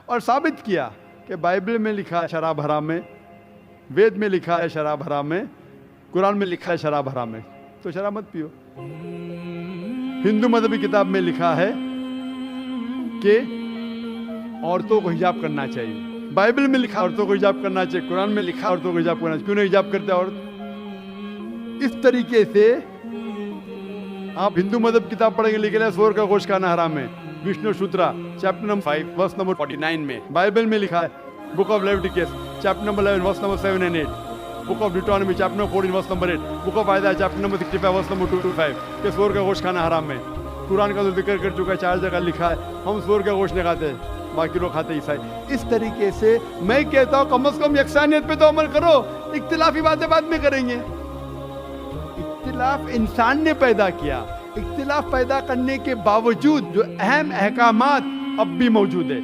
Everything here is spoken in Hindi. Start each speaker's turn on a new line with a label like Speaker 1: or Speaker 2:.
Speaker 1: और साबित किया कि बाइबल में लिखा है शराब हराम है, वेद में लिखा है शराब हराम है, कुरान में लिखा है शराब हराम है, तो शराब मत पियो। हिंदू मजहबी किताब में लिखा है कि औरतों को हिजाब करना चाहिए, बाइबल में लिखा औरतों को हिजाब करना चाहिए, कुरान में लिखा औरतों को हिजाब करना चाहिए, क्यों नहीं हिजाब करते औरत? इस तरीके से आप हिंदू मजहब किताब पढ़ेंगे, लिखे है सूअर का गोश्त खाना हराम है, Vishnu Sutra chapter number 5 verse number 49 में। बाइबल में लिखा है book of Leviticus chapter number 11 verse number 7 and 8, book of Deuteronomy chapter number 14 verse number 8, book of Isaiah chapter number 65 verse number 2 to 5 कि सूअर का गोश्त खाना हराम है। कुरान का तो जिक्र कर चुका है, 4 जगह लिखा है हम सूअर का गोश्त नहीं खाते, बाकी लोग खाते ईसाई। इस तरीके से मैं कहता हूँ कम से कम यकसानियत पे तो अमल करो, इख्तिलाफी बातें बाद में करेंगे। इख्तिलाफ इंसान ने पैदा किया, इख्तिलाफ पैदा करने के बावजूद जो अहम अहकामात अब भी मौजूद है।